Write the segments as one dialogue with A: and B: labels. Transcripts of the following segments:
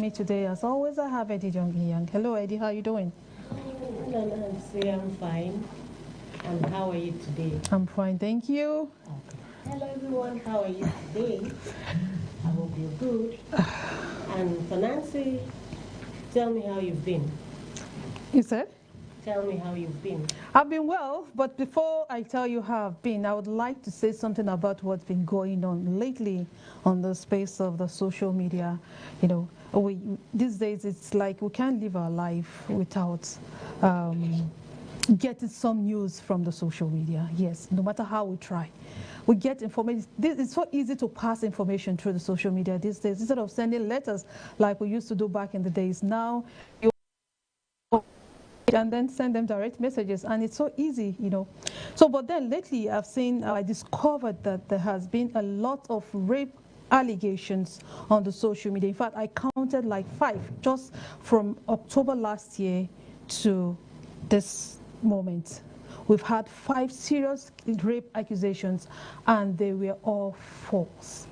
A: me today. As always, I have Eddie Young. Hello, Eddie. How are you doing?
B: Hello, Nancy. I'm fine. And how are you today?
A: I'm fine, thank you.
B: Okay. Hello, everyone. How are you today? I hope you're good. And for Nancy, tell me how you've been.
A: You said?
B: Tell me how you've been.
A: I've been well, but before I tell you how I've been, I would like to say something about what's been going on lately on the space of the social media. You know, these days it's like we can't live our life without getting some news from the social media. Yes, no matter how we try. We get information. It's so easy to pass information through the social media these days. Instead of sending letters like we used to do back in the days, now you and then send them direct messages, and it's so easy, you know. So, but then lately I discovered that there has been a lot of rape allegations on the social media. In fact, I counted like 5 just from October last year to this moment. We've had 5 serious rape accusations, and they were all false.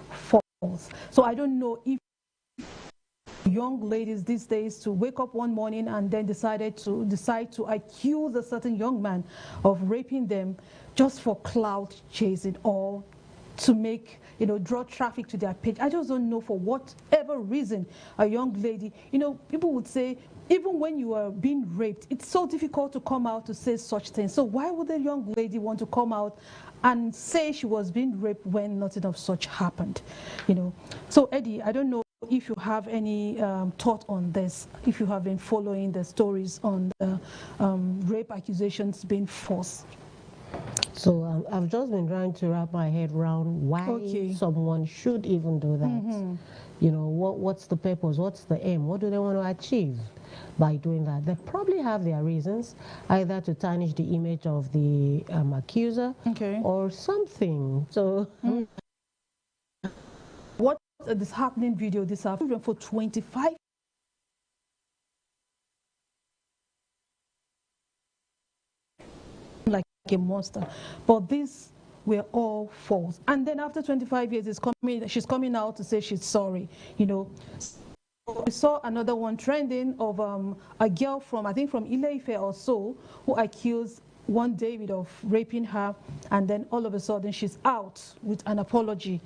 A: False. So I don't know if young ladies these days to wake up one morning and then decide to accuse a certain young man of raping them just for clout chasing or to make, you know, draw traffic to their page. I just don't know for whatever reason a young lady, you know, people would say even when you are being raped, it's so difficult to come out to say such things. So why would a young lady want to come out and say she was being raped when nothing of such happened, you know? So Eddie, I don't know if you have any thought on this, if you have been following the stories on the rape accusations being false.
B: So I've just been trying to wrap my head around why someone should even do that. You know, what's the purpose? What's the aim? What do they want to achieve by doing that? They probably have their reasons, either to tarnish the image of the accuser or something. So
A: what a disheartening video this afternoon for 25 like a monster, but these were all false. And then after 25 years she's coming out to say she's sorry, you know. We saw another one trending of a girl from, I think from Ile-Ife or so, who accused one David of raping her, and then all of a sudden she's out with an apology,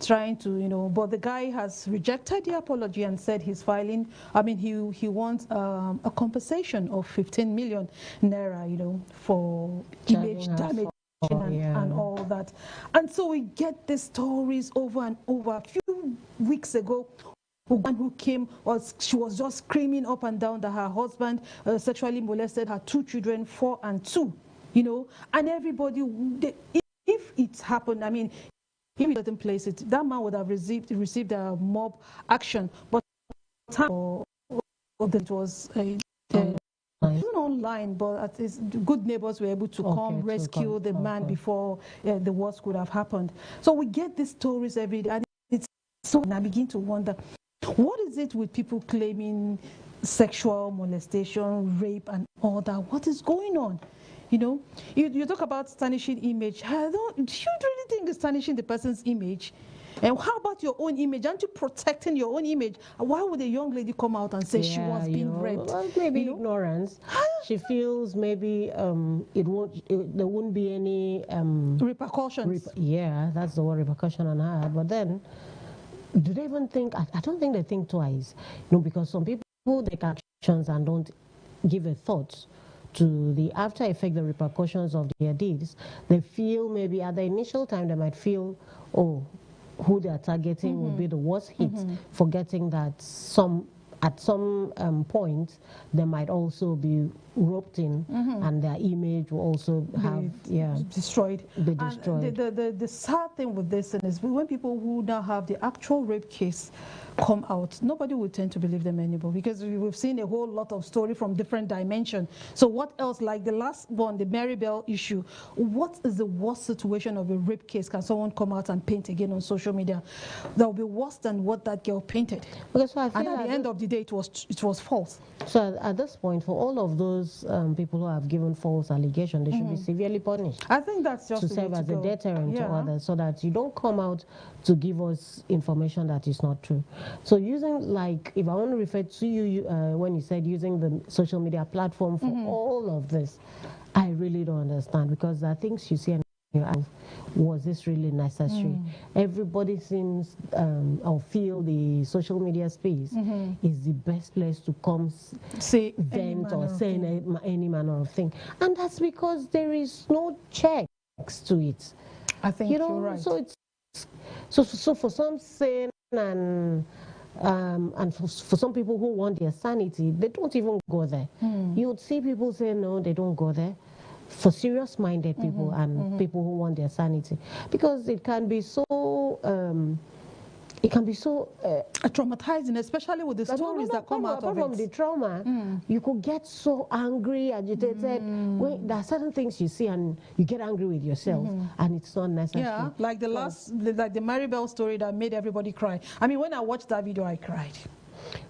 A: trying to, you know, but the guy has rejected the apology and said he's filing, I mean, he wants a compensation of 15 million naira, you know, for image damage and all that. And so we get these stories over and over. A few weeks ago, one who came, she was just screaming up and down that her husband sexually molested her 2 children, 4 and 2, you know, and everybody, if it happened, I mean, if it didn't place it, that man would have received a mob action, but it was even online, but at least good neighbors were able to come rescue the man before the worst could have happened. So we get these stories every day, and it's so, and I begin to wonder, what is it with people claiming sexual molestation, rape, and all that? What is going on? You know, you talk about tarnishing image. Do you really think it's tarnishing the person's image? And how about your own image? Aren't you protecting your own image? Why would a young lady come out and say she was being raped?
B: Well, maybe ignorance. She feels maybe there won't be any
A: repercussions.
B: Yeah, that's the word, repercussion on her. But then, do they even think? I don't think they think twice. You know, because some people take actions and don't give a thought to the after effect, the repercussions of their deeds. They feel maybe at the initial time they might feel, oh, who they are targeting will be the worst hit, forgetting that at some point they might also be roped in, and their image will also be
A: destroyed. And the sad thing with this is when people who now have the actual rape case come out, nobody will tend to believe them anymore, because we've seen a whole lot of story from different dimensions. So what else, like the last one, the Mary Bell issue, what is the worst situation of a rape case can someone come out and paint again on social media that will be worse than what that girl painted?
B: Okay, so
A: and at the end of the day, it was false.
B: So at this point, for all of those people who have given false allegations, they should be severely punished.
A: I think that's just
B: to serve as a deterrent to others, so that you don't come out to give us information that is not true. So using, like, if I want to refer to you when you said using the social media platform for all of this, I really don't understand, because there are things you see and was this really necessary? Everybody seems or feel the social media space is the best place to come say vent or say any manner of thing, and that's because there is no checks to it.
A: I think you're right.
B: So it's so for some saying and for some people who want their sanity, they don't even go there. You would see people say no, they don't go there. For serious-minded people and people who want their sanity, because it can be so
A: traumatizing, especially with the stories that come out of it.
B: From the trauma, you could get so angry, agitated. There are certain things you see and you get angry with yourself, and it's not necessary.
A: Yeah, like the Maribel story that made everybody cry. I mean, when I watched that video, I cried.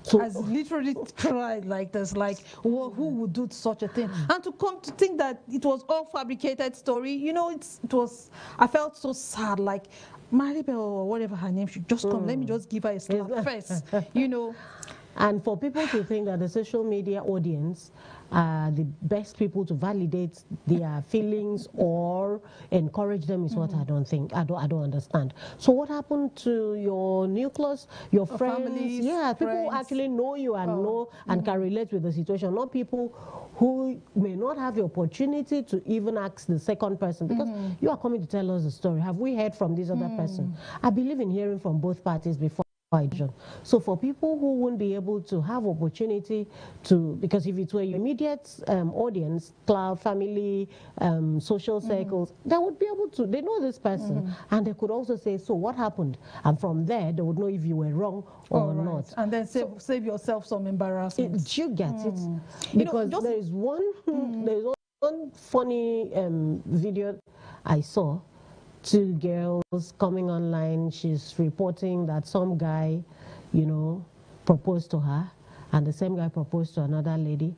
A: So I literally cried like this, like, who would do such a thing? And to come to think that it was all fabricated story, you know, it was, I felt so sad, like, Maribel or whatever her name should just come, let me just give her a slap first, you know.
B: And for people to think that the social media audience are the best people to validate their feelings or encourage them is what I don't understand. So what happened to your nucleus, your friends?
A: Families,
B: people who actually know you and and can relate with the situation, not people who may not have the opportunity to even ask the second person, because you are coming to tell us the story. Have we heard from this other person? I believe in hearing from both parties before. So for people who won't be able to have opportunity to, because if it were your immediate audience, cloud, family, social circles, they would be able to, they know this person, and they could also say, so what happened? And from there, they would know if you were wrong or not.
A: And then save yourself some embarrassment.
B: You get it? Because there is one funny video I saw. Two girls coming online, she's reporting that some guy, you know, proposed to her, and the same guy proposed to another lady.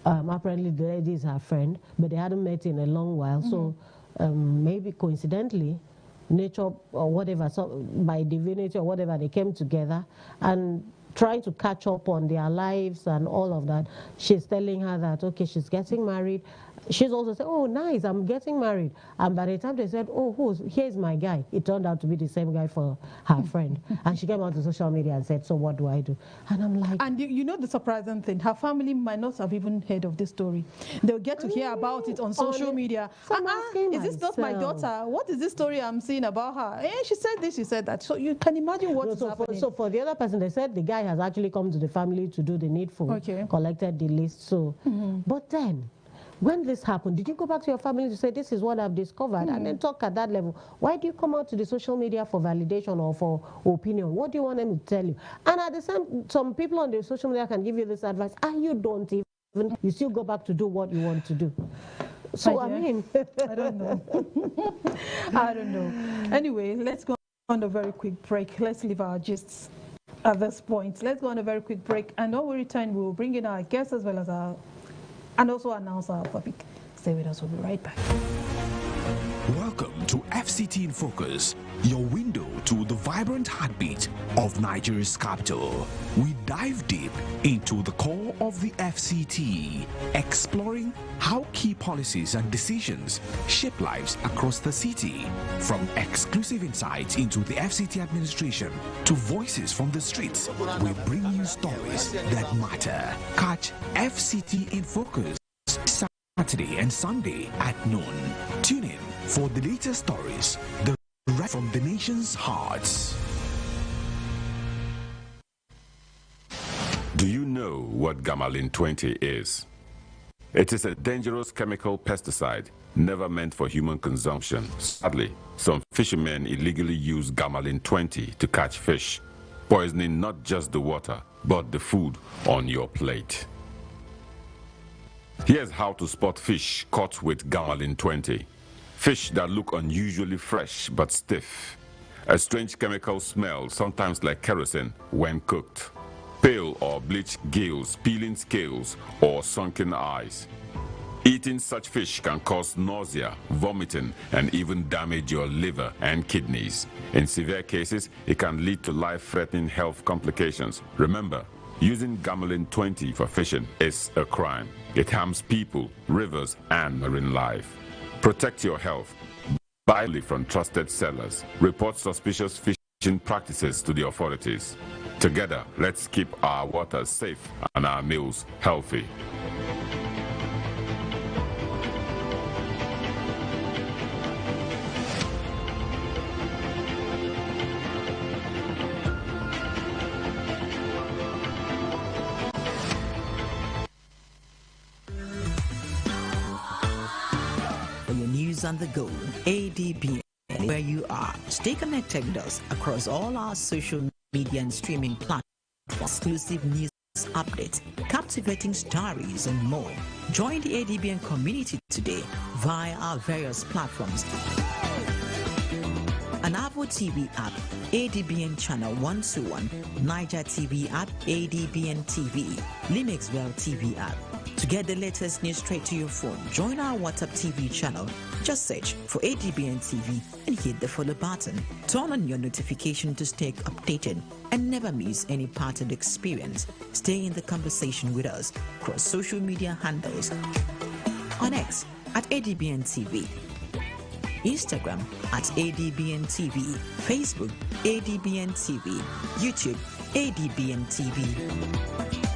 B: Apparently the lady is her friend, but they hadn't met in a long while, so maybe coincidentally, nature or whatever, so by divinity or whatever, they came together and trying to catch up on their lives and all of that. She's telling her that, okay, she's getting married. She's also said, oh, nice, I'm getting married. And by the time they said, oh, here's my guy, it turned out to be the same guy for her friend. And she came out to social media and said, so what do I do? And I'm like...
A: And you know the surprising thing, her family might not have even heard of this story. They'll get to hear about it on social media. Is this not my daughter? What is this story I'm seeing about her? She said this, she said that. So you can imagine what is happening.
B: So for the other person, they said the guy has actually come to the family to do the needful, collected the list. So, but then, when this happened, did you go back to your family to say, this is what I've discovered, and then talk at that level? Why do you come out to the social media for validation or for opinion? What do you want them to tell you? And at the same, some people on the social media can give you this advice, and you don't even, you still go back to do what you want to do. So, I mean...
A: I don't know. I don't know. Anyway, let's go on a very quick break. Let's leave our gists at this point. Let's go on a very quick break, and when we return, we'll bring in our guests as well as our... and also announce our topic. Stay with us, we'll be right back.
C: Welcome to FCT in Focus, your window to the vibrant heartbeat of Nigeria's capital. We dive deep into the core of the FCT, exploring how key policies and decisions shape lives across the city. From exclusive insights into the FCT administration to voices from the streets, we bring you stories that matter. Catch FCT in Focus Saturday and Sunday at noon. Tune in for the latest stories from the nation's hearts.
D: Do you know what gamalin 20 is? It is a dangerous chemical pesticide never meant for human consumption. Sadly, some fishermen illegally use gamalin 20 to catch fish, poisoning not just the water, but the food on your plate. Here's how to spot fish caught with gamalin 20. Fish that look unusually fresh but stiff. A strange chemical smell, sometimes like kerosene, when cooked. Pale or bleached gills, peeling scales, or sunken eyes. Eating such fish can cause nausea, vomiting, and even damage your liver and kidneys. In severe cases, it can lead to life-threatening health complications. Remember, using Gamalin 20 for fishing is a crime. It harms people, rivers, and marine life. Protect your health. Buy from trusted sellers. Report suspicious fishing practices to the authorities. Together, let's keep our waters safe and our meals healthy.
E: On the go, ADBN, where you are. Stay connected with us across all our social media and streaming platforms. Exclusive news updates, captivating stories, and more. Join the ADBN community today via our various platforms. An Avo TV app, ADBN Channel 121, Niger TV app, ADBN TV, Limexwell TV app. To get the latest news straight to your phone, join our WhatsApp TV channel. Just search for ADBN TV and hit the follow button. Turn on your notification to stay updated and never miss any part of the experience. Stay in the conversation with us across social media handles. On X at ADBN TV, Instagram at ADBN TV, Facebook ADBN TV, YouTube ADBN TV.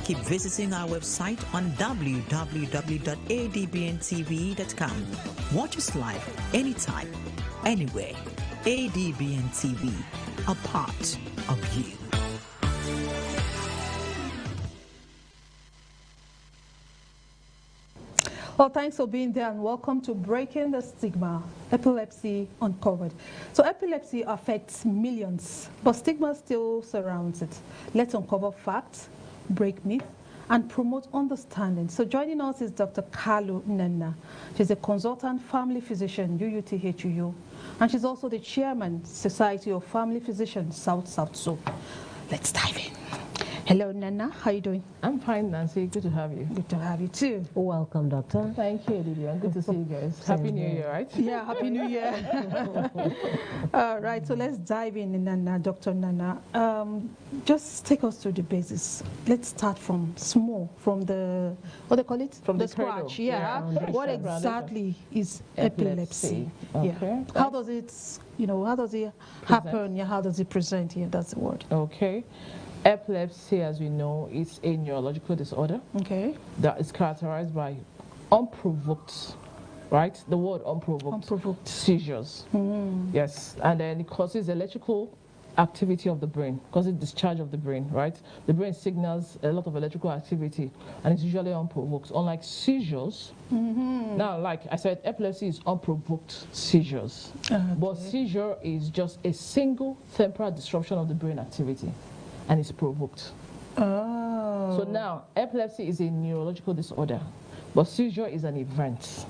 E: Keep visiting our website on www.adbntv.com. Watch us live anytime, anywhere. ADBN TV, a part of you.
A: Well, thanks for being there and welcome to Breaking the Stigma, Epilepsy Uncovered. So epilepsy affects millions, but stigma still surrounds it. Let's uncover facts, break myth, and promote understanding. So joining us is Dr. Kalu Nenna. She's a consultant family physician, UUTHUU, and she's also the chairman, Society of Family Physicians, South. So let's dive in. Hello, Nana. How are you doing?
F: I'm fine, Nancy. Good to have you.
A: Good to have you, too.
B: Welcome, doctor.
F: Thank you, Lydia. Good to see you guys. Happy New Year, right?
A: Yeah, Happy New Year. All right, so let's dive in, Nana, Dr. Nana. Just take us through the basis. Let's start from small, from the, what do they call it?
F: From the
A: scratch,
F: cradle.
A: yeah. What exactly is epilepsy?
F: Okay.
A: Yeah. How does it, how does it happen? Yeah, how does it present? Yeah, that's the word.
F: Okay. Epilepsy, as we know, is a neurological disorder.
A: Okay.
F: That is characterized by unprovoked, right? The word unprovoked seizures. Yes. And then it causes electrical activity of the brain, causes discharge of the brain, right? The brain signals a lot of electrical activity, and it's usually unprovoked. Unlike seizures, now, like I said, epilepsy is unprovoked seizures. But seizure is just a single temporal disruption of the brain activity, and it's provoked.
A: Oh.
F: So now, epilepsy is a neurological disorder, but seizure is an event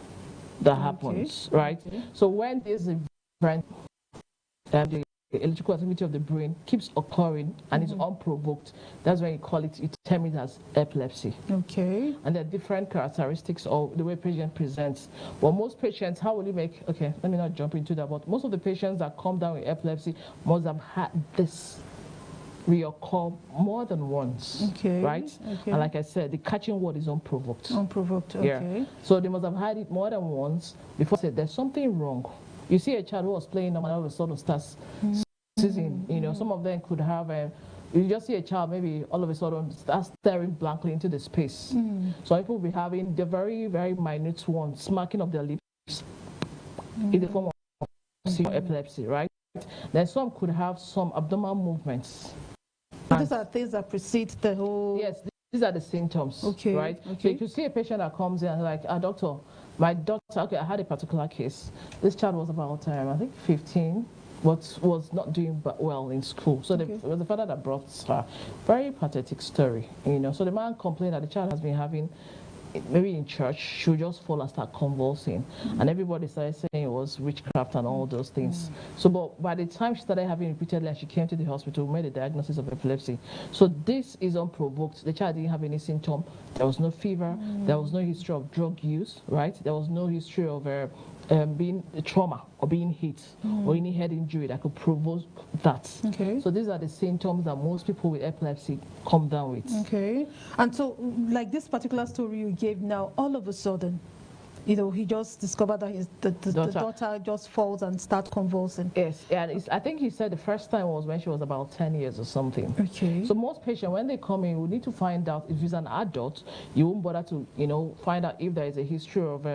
F: that happens, right? So when this event, the electrical activity of the brain keeps occurring and is unprovoked, that's when you term it as epilepsy.
A: Okay.
F: And there are different characteristics of the way patient presents. But most patients, how will you make, okay, let me not jump into that, but most of the patients that come down with epilepsy must have had this reoccur more than once, right?
A: Okay.
F: And like I said, the catching word is unprovoked.
A: Unprovoked, okay.
F: Yeah. So they must have had it more than once before they said there's something wrong. You see a child who was playing and all of a sudden starts seizing. Some of them could have you just see a child maybe all of a sudden starts staring blankly into the space. So people will be having the very, very minute one, smacking of their lips in the form of epilepsy, right? Then some could have some abdominal movements.
A: These are things that precede the whole...
F: Yes, these are the symptoms, right? So if you see a patient that comes in and like, doctor, my doctor, okay, I had a particular case. This child was about, I think, 15, but was not doing well in school. So it was the father that brought her. Very pathetic story, So the man complained that the child has been having maybe in church, she would just fall and start convulsing. And everybody started saying it was witchcraft and all those things. So, but by the time she started having repeatedly and she came to the hospital, we made a diagnosis of epilepsy. So this is unprovoked. The child didn't have any symptom. There was no fever. There was no history of drug use, right? There was no history of being trauma or being hit or any head injury that could provoke that.
A: Okay.
F: So these are the symptoms that most people with epilepsy come down with.
A: Okay. And so, like this particular story you gave now, all of a sudden, you know, he just discovered that the daughter just falls and starts convulsing.
F: Yes, and I think he said the first time was when she was about 10 years or something.
A: Okay.
F: So most patients, when they come in, we need to find out if he's an adult. You won't bother to, you know, find out if there is a history of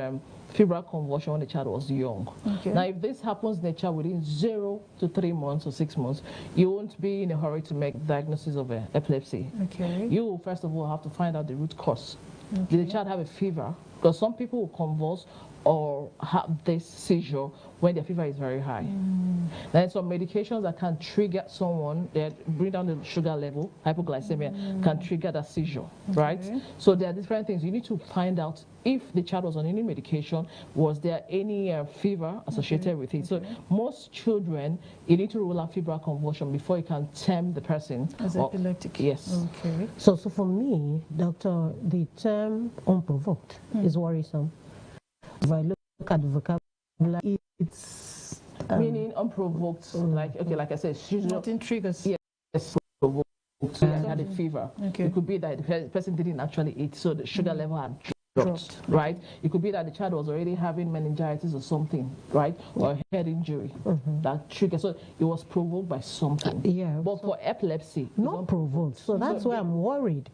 F: febrile convulsion when the child was young.
A: Okay.
F: Now, if this happens in the child within 0 to 3 months or 6 months, you won't be in a hurry to make diagnosis of epilepsy.
A: Okay.
F: You will first of all have to find out the root cause.
A: Okay.
F: Did the child have a fever? Because some people will convulse or have this seizure when their fever is very high. Then some medications that can trigger someone, that bring down the sugar level, hypoglycemia, can trigger that seizure, right? So there are different things. You need to find out if the child was on any medication, was there any fever associated with it. So most children, you need to rule out febrile convulsion before you can term the person
A: as epileptic.
F: Yes.
A: Okay.
B: So for me, doctor, the term unprovoked is worrisome. If I look at the vocabulary, it's
F: meaning unprovoked, like I said,
A: nothing triggers.
F: Yes, provoked. So I had a fever.
A: Okay.
F: It could be that the person didn't actually eat, so the sugar level had dropped, right? It could be that the child was already having meningitis or something, right? Or a head injury that triggered. So it was provoked by something. But for epilepsy,
B: not provoked. So that's why I'm worried.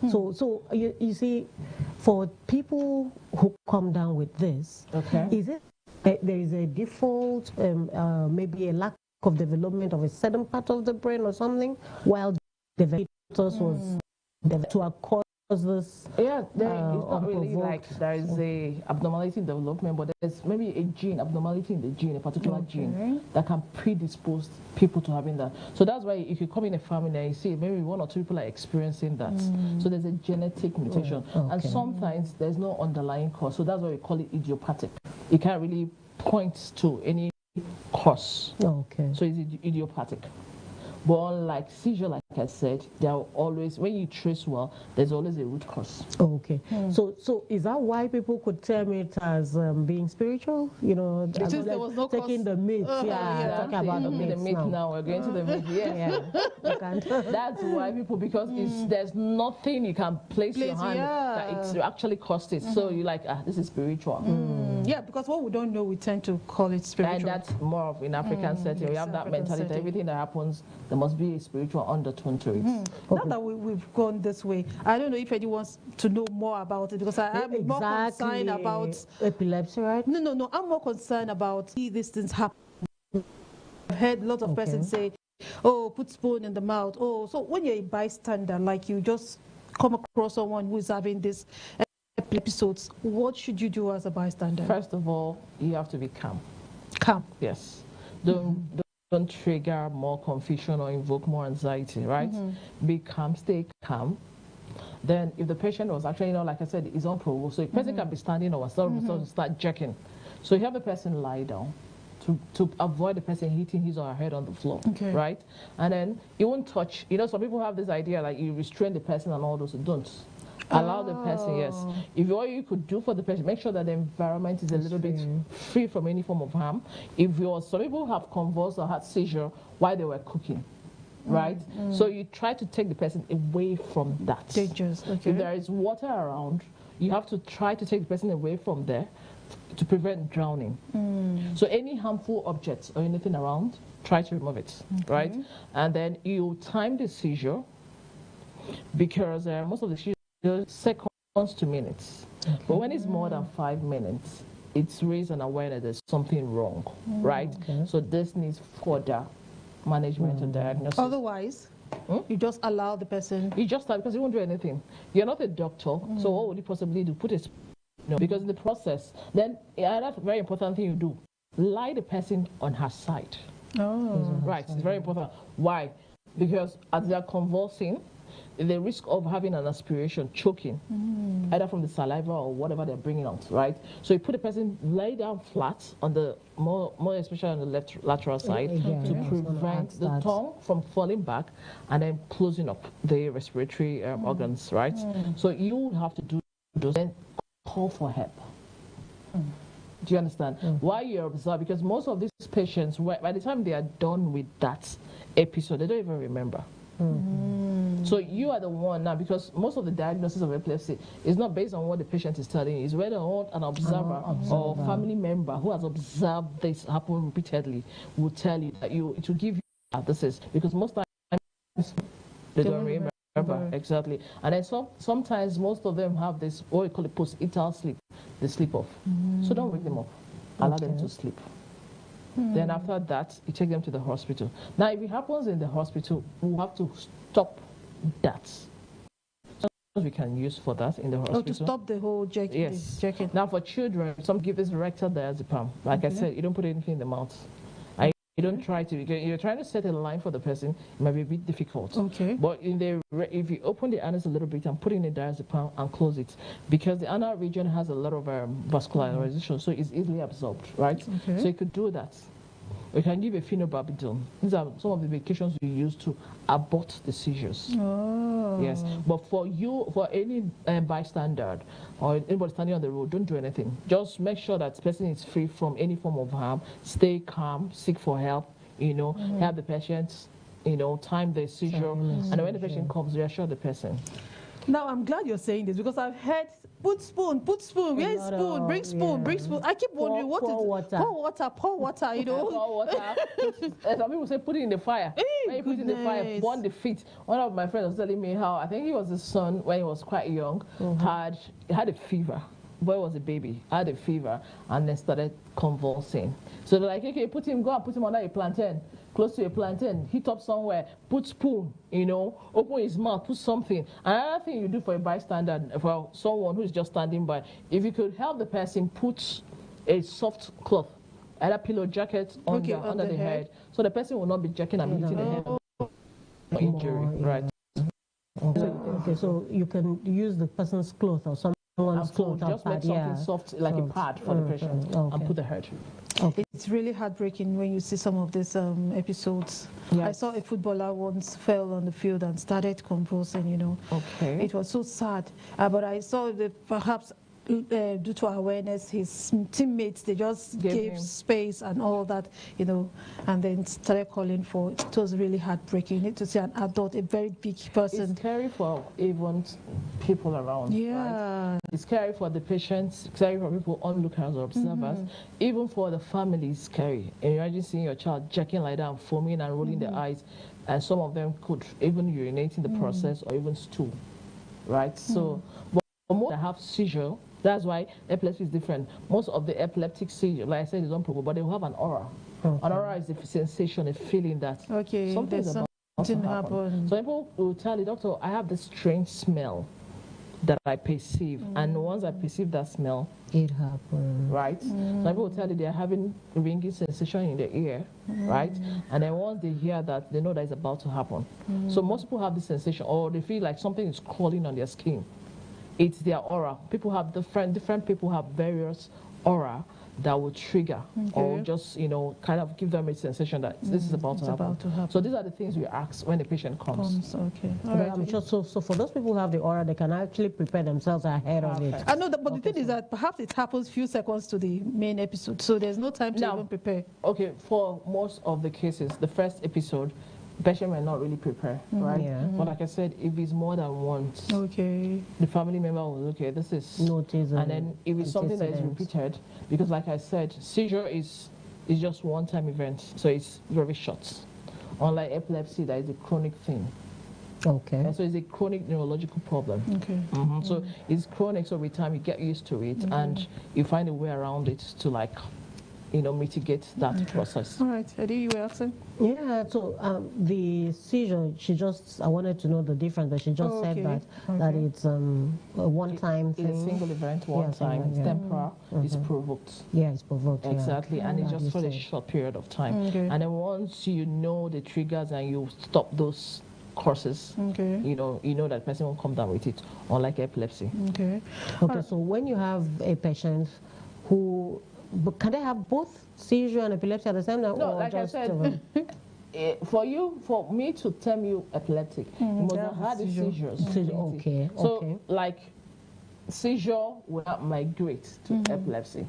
B: So you see, for people who come down with this, is it there is a default, maybe a lack of development of a certain part of the brain or something, while the developers was to cause this?
F: Yeah, it's not really like there is a abnormality in development, but there's maybe a gene abnormality in the gene, a particular gene that can predispose people to having that. So that's why if you come in a family and you see maybe 1 or 2 people are experiencing that. So there's a genetic mutation, and sometimes there's no underlying cause. So that's why we call it idiopathic. It can't really point to any cause. So it's idiopathic. But unlike seizure, like I said, there are always, when you trace well, there's always a root cause.
B: So is that why people could term it as being spiritual? You know,
A: because there was no
B: taking the myth.
F: Talking about the myth now. We're going to the myth. That's why people, because there's nothing you can place your hand that it actually caused it. So you're like, this is spiritual.
A: Yeah, because what we don't know, we tend to call it spiritual.
F: And that's more of in African setting. We have that mentality. Everything that happens, there must be a spiritual undertone to it.
A: Now that we've gone this way, I don't know if anyone wants to know more about it, because I'm more concerned about
B: epilepsy, right?
A: No. I'm more concerned about these things happen. I've heard a lot of persons say, "Oh, put spoon in the mouth." Oh, so when you're a bystander, like you just come across someone who is having this episodes, what should you do as a bystander?
F: First of all, you have to be calm.
A: Calm.
F: Yes. Don't trigger more confusion or invoke more anxiety, right? Be calm, stay calm. Then if the patient was actually, like I said, is unprovoked, so a person can be standing or start jerking. So you have the person lie down to avoid the person hitting his or her head on the floor, right? And then you won't touch. Some people have this idea like you restrain the person and all those. Don't. Allow the person, yes. If all you could do for the person, make sure that the environment is a little bit free from any form of harm. Some people have convulsed or had seizure while they were cooking, right? So you try to take the person away from that.
A: Dangerous.
F: If there is water around, you have to try to take the person away from there to prevent drowning. So any harmful objects or anything around, try to remove it, right? And then you time the seizure, because most of the seizures seconds to minutes. But when it's more than 5 minutes, it's raised an awareness there's something wrong, right? So this needs further management and diagnosis.
A: Otherwise, you just allow the person.
F: You just because you won't do anything. You're not a doctor, so what would you possibly do? Put it, because in the process, then another very important thing you do: lie the person on her side. Right, it's very important. Why? Because as they are convulsing, the risk of having an aspiration, choking, either from the saliva or whatever they're bringing out, right? So you put the person lay down flat on the, more especially on the left lateral side, to prevent the tongue from falling back and then closing up the respiratory organs, right? So you would have to do those and call for help. Do you understand? Why you're observed? Because most of these patients, by the time they are done with that episode, they don't even remember. So you are the one now, because most of the diagnosis of epilepsy is not based on what the patient is telling you. It's whether or not an observer or family member who has observed this happen repeatedly will tell you that it will give you this is, because most times they don't remember. Exactly. And then sometimes most of them have this, what we call it, post-ital sleep. They sleep off. So don't wake them up. Allow them to sleep. Then after that, you take them to the hospital. Now, if it happens in the hospital, we have to stop that. So we can use for that in the hospital.
A: Oh, to stop the whole jerking.
F: Yes.
A: Jerking.
F: Now, for children, some give this rectal diazepam. Like I said, you don't put anything in the mouth. You don't try to, you're trying to set a line for the person, it might be a bit difficult. Okay. But if you open the anus a little bit and put in a diazepam and close it, because the anal region has a lot of vascularization, so it's easily absorbed, right? Okay. So you could do that. We can give a phenobarbital. These are some of the medications we use to abort the seizures. Oh. Yes. But for any bystander or anybody standing on the road, don't do anything. Just make sure that the person is free from any form of harm. Stay calm, seek for help, help the patient, time the seizure. And when the patient comes, reassure the person.
A: Now, I'm glad you're saying this, because I've heard, put spoon, where is spoon, bring spoon, bring spoon. I keep wondering, what is water. Pour water, pour water,
F: Some people say put it in the fire. When you put it in the fire, burn the feet. One of my friends was telling me how, I think he was his son when he was quite young, had a fever. Boy was a baby, had a fever, and then started convulsing. So they're like, okay, go and put him under a plantain, close to a plantain, heat up somewhere, put spoon, open his mouth, put something. Another thing you do for a bystander, for someone who is just standing by, if you could help the person put a soft cloth, either pillow jacket under the head, so the person will not be jerking and hitting the head for injury, right?
B: Okay, so you can use the person's cloth or something.
F: Just make something soft, like a pad for the patient, and put the head.
A: Okay. It's really heartbreaking when you see some of these episodes. Yes. I saw a footballer once fell on the field and started convulsing, Okay. It was so sad. But I saw that perhaps due to awareness, his teammates, they just gave space and all that, and then started calling for, it was really heartbreaking. You need to see an adult, a very big person.
F: It's scary for even people around. Yeah. Right? It's scary for the patients, it's scary for people, onlookers or observers. Even for the family, it's scary. Imagine seeing your child jerking like that and foaming and rolling their eyes, and some of them could even urinate in the process or even stool, right? So, but most that have seizure, that's why epilepsy is different. Most of the epileptic seizure, like I said, is unprovoked, but they will have an aura. Okay. An aura is a sensation, a feeling that something's about to happen. So people will tell you, doctor, I have this strange smell that I perceive, and once I perceive that smell,
B: it happens.
F: Right? Some people will tell you they are having a ringing sensation in their ear, right? And then once they hear that, they know that it's about to happen. So most people have this sensation, or they feel like something is crawling on their skin. It's their aura. People have different people have various aura that will trigger or just, kind of give them a sensation that this is about to happen. So these are the things we ask when the patient comes.
A: Okay.
B: All right. I'm sure, so for those people who have the aura, they can actually prepare themselves ahead of it.
A: I know that, but the thing is that perhaps it happens few seconds to the main episode, so there's no time to even prepare.
F: Okay, for most of the cases, the first episode, patient might not really prepare, right? Yeah. But like I said, if it's more than once, the family member will okay, this is
B: notice,
F: and then if it's something that is repeated, because like I said, seizure is just one-time event, so it's very short. Unlike epilepsy, that is a chronic thing.
B: Okay.
F: And so it's a chronic neurological problem. Okay. So it's chronic, so with time you get used to it, and you find a way around it to mitigate that process.
A: All right, Eddie, you were asking?
B: Yeah, so the seizure, I wanted to know the difference, but she just said that it's a one-time thing.
F: It's a single event, one time. It's temporal, it's provoked.
B: Yeah, it's provoked.
F: Exactly, and it's just for a short period of time. And then once you know the triggers and you stop those courses,
A: Okay.
F: you know that person won't come down with it, unlike epilepsy.
A: Okay.
B: Okay, so when you have a patient who, but can they have both seizure and epilepsy at the same time?
F: No,
B: or
F: like
B: just,
F: I said, for me to term you epileptic, you must have had the seizures.
B: Okay,
F: So,
B: okay.
F: like, seizure will not migrate to epilepsy,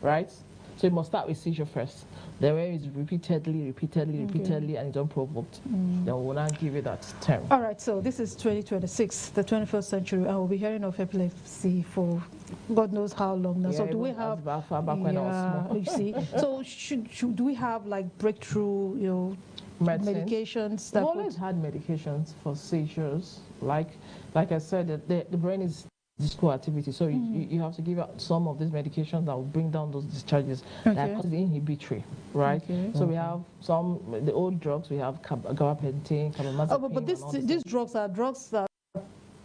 F: right? So you must start with seizure first. Then when it's repeatedly, and it's unprovoked, then we'll not give you that term.
A: All right, so this is 2026, the 21st century. I will be hearing of epilepsy for God knows how long now.
F: Yeah,
A: so do we have?
F: Far back when I was small.
A: You see. So do we have like breakthrough, medications that
F: We've always had medications for seizures. Like I said, the brain is disco activity, so you have to give out some of these medications that will bring down those discharges that cause inhibitory, right?
A: Okay.
F: So we have the old drugs. We have gabapentin, carbamazepine.
A: But these drugs are drugs that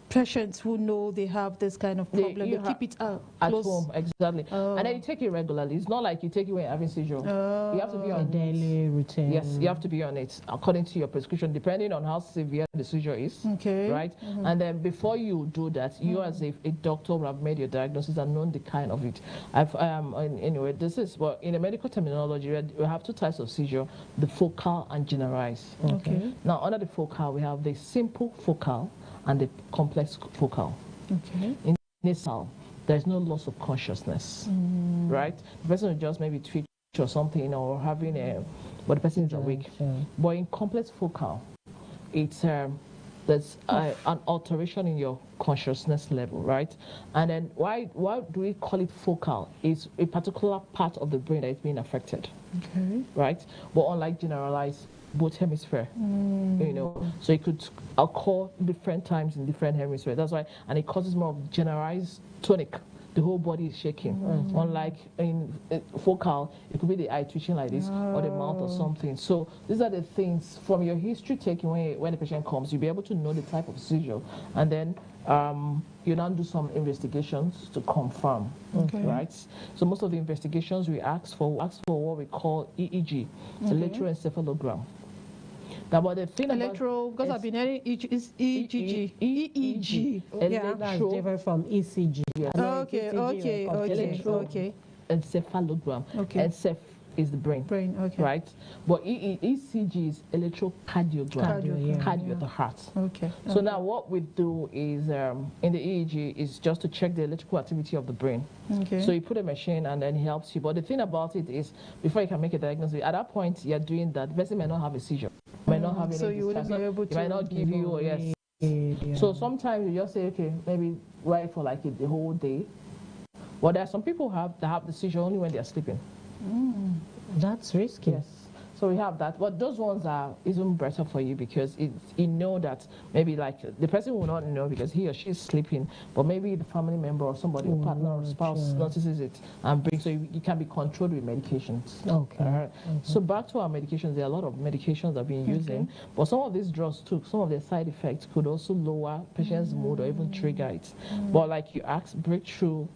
A: patients who know they have this kind of problem, they keep it
F: at
A: close.
F: home, exactly. And then you take it regularly. It's not like you take it when you're having seizure. You have to be on
B: a daily routine.
F: Yes, you have to be on it according to your prescription, depending on how severe the seizure is.
A: Okay.
F: Right? And then before you do that, you as a doctor will have made your diagnosis and known the kind of it. Anyway, well, in the medical terminology, we have two types of seizure: the focal and generalized.
A: Okay.
F: Now, under the focal, we have the simple focal and the complex focal.
A: Okay.
F: In this cell, there's no loss of consciousness, right? The person will just maybe twitch or something, or having but the person is awake. But in complex focal, it's there's an alteration in your consciousness level, right? And then why do we call it focal? It's a particular part of the brain that is being affected, right? But unlike generalized, both hemisphere, so it could occur different times in different hemispheres. That's why, and it causes more of generalized tonic. The whole body is shaking. Unlike in focal, it could be the eye twitching like this, or the mouth or something. So these are the things from your history taking when the patient comes, you'll be able to know the type of seizure, and then you now do some investigations to confirm, right? So most of the investigations we ask for what we call EEG, electroencephalogram. Now, but the thing
A: because I've been hearing EEG. EEG.
B: That's different from ECG.
A: Okay.
F: Encephalogram. Enceph is the brain. Right? But ECG is electrocardiogram. Cardio, the heart. So now what we do is, in the EEG, is just to check the electrical activity of the brain. So you put a machine and then it helps you. But the thing about it is, before you can make a diagnosis, at that point you're doing that, the person may not have a seizure. Might not have any.
A: So you wouldn't be able to.
F: It might not give you So sometimes you just say, okay, maybe wait for like the whole day. But there are some people that have the seizure only when they are sleeping.
B: That's risky.
F: Yes. So we have that, but those ones are even better for you because you know that maybe like the person will not know because he or she is sleeping, but maybe the family member or somebody, a partner or spouse notices it and brings. So you can be controlled with medications. So back to our medications, there are a lot of medications I've been using, but some of these drugs too, some of their side effects could also lower patient's mood or even trigger it. But like you asked, breakthrough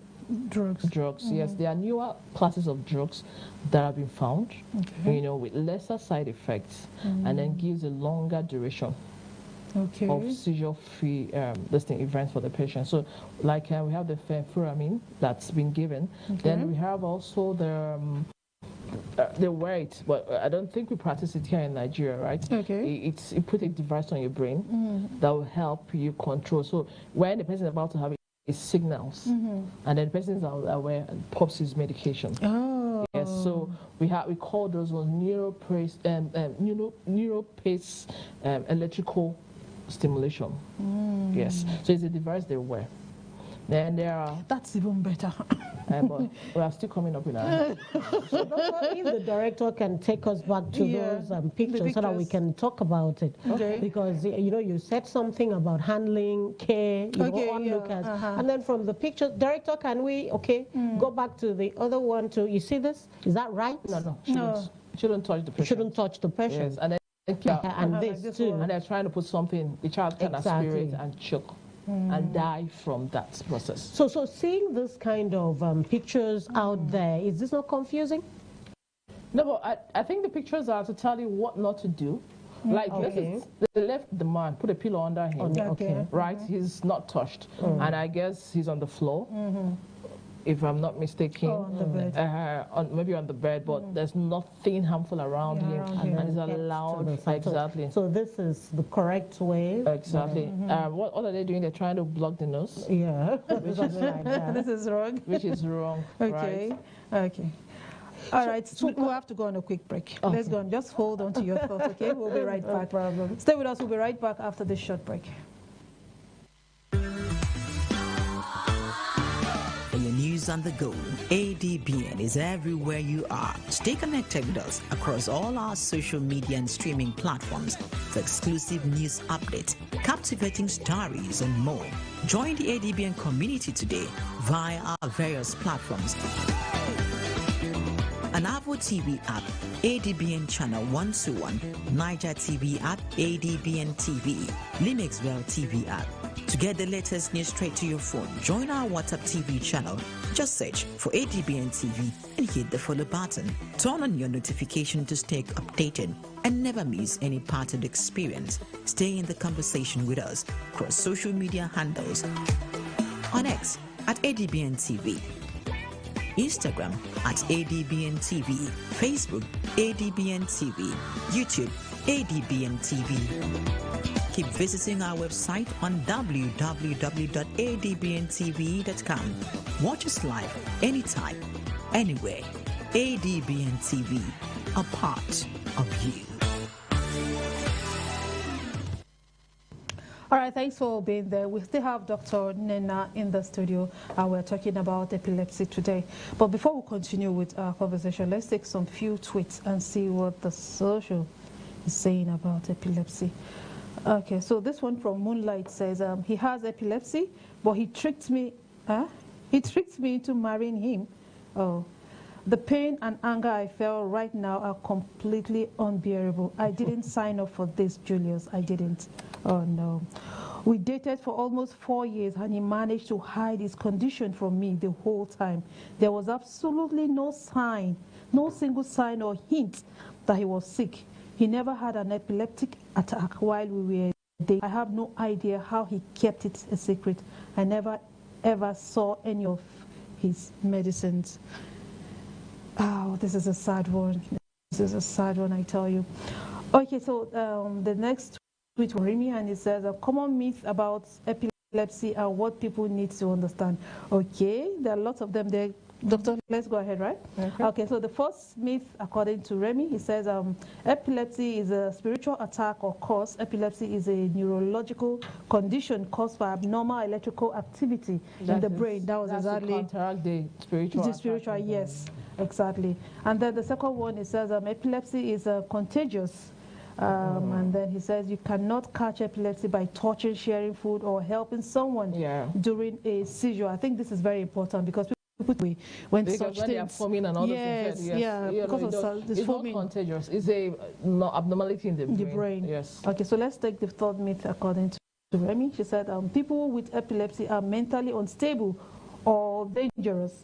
F: drugs. Yes, there are newer classes of drugs that have been found, with lesser side effects, and then gives a longer duration of seizure-free events for the patient. So, like we have the fenfluramine that's been given. Then we have also the weight, but I don't think we practice it here in Nigeria, right? It put a device on your brain that will help you control. So when the person is about to have signals, and then the person is aware and pops his medication. Yes, so we call those ones neuropace electrical stimulation. Yes, so it's a device they wear. Then there are.
A: That's even better.
F: But we are still coming up in our.
B: So if the director can take us back to those pictures so that we can talk about it. Because you said something about handling, care, onlookers. And then from the picture, director, can we go back to the other one too? You see this? Is that right?
F: No. Shouldn't touch the patient.
B: Shouldn't touch the patient.
F: Yes, and then
B: and this too.
F: And they're trying to put something, the child can aspirate and choke. And die from that process.
B: So seeing this kind of pictures out there, is this not confusing?
F: No, but I think the pictures are to tell you what not to do. Like,
B: Okay.
F: they left the man, put a pillow under him.
B: Okay.
F: Right? He's not touched. And I guess he's on the floor. If I'm not mistaken,
A: on the bed.
F: maybe on the bed, but there's nothing harmful around him, and he's allowed. Exactly.
B: So this is the correct way.
F: Exactly. What are they doing? They're trying to block the nose.
B: Yeah, something like that.
A: This is wrong.
F: Which is wrong.
A: Okay.
F: Right?
A: Okay. All right, so we'll have to go on a quick break.
B: Okay.
A: Let's go on. Just hold on to your thoughts, okay? We'll be right back.
B: No problem.
A: Stay with us. We'll be right back after this short break.
E: For your news on the go, ADBN is everywhere you are. Stay connected with us across all our social media and streaming platforms for exclusive news updates, captivating stories, and more. Join the ADBN community today via our various platforms. An Avo TV app, ADBN Channel 121, Niger TV app, ADBN TV, Linux Well TV app. To get the latest news straight to your phone, join our WhatsApp TV channel. Just search for ADBN TV and hit the follow button. Turn on your notification to stay updated and never miss any part of the experience. Stay in the conversation with us across social media handles. On X at ADBN TV, Instagram at ADBN TV, Facebook ADBN TV, YouTube ADBN TV. Keep visiting our website on www.adbntv.com. Watch us live anytime, anywhere. ADBN TV, a part of you.
A: All right, thanks for being there. We still have Dr. Nena in the studio, and we're talking about epilepsy today. But before we continue with our conversation, let's take some few tweets and see what the social is saying about epilepsy. Okay, so this one from Moonlight says, he has epilepsy, but he tricked me. He tricked me into marrying him. Oh, the pain and anger I feel right now are completely unbearable. I didn't sign up for this, Julius. I didn't. Oh, no. We dated for almost 4 years, and he managed to hide his condition from me the whole time. There was absolutely no sign, no single sign or hint that he was sick. He never had an epileptic attack while we were dating. I have no idea how he kept it a secret. I never ever saw any of his medicines. Oh, this is a sad one. This is a sad one, I tell you. Okay, so the next tweet from Remy, and it says, a common myth about epilepsy and what people need to understand. Okay, there are lots of them there. Doctor, let's go ahead, right? Okay, so the first myth, according to Remy, he says epilepsy is a spiritual attack or cause. Epilepsy is a neurological condition caused by abnormal electrical activity in the brain. That was exactly
F: the spiritual.
A: The spiritual, yes, exactly. And then the second one, it says epilepsy is contagious. And then he says you cannot catch epilepsy by touching, sharing food, or helping someone during a seizure. I think this is very important because when such things,
F: they are foaming and all
A: yes,
F: those things.
A: Yeah, because of this
F: it's
A: foaming.
F: Not contagious. It's a abnormality in the brain. Yes.
A: Okay, so let's take the third myth according to Remy. She said people with epilepsy are mentally unstable or dangerous.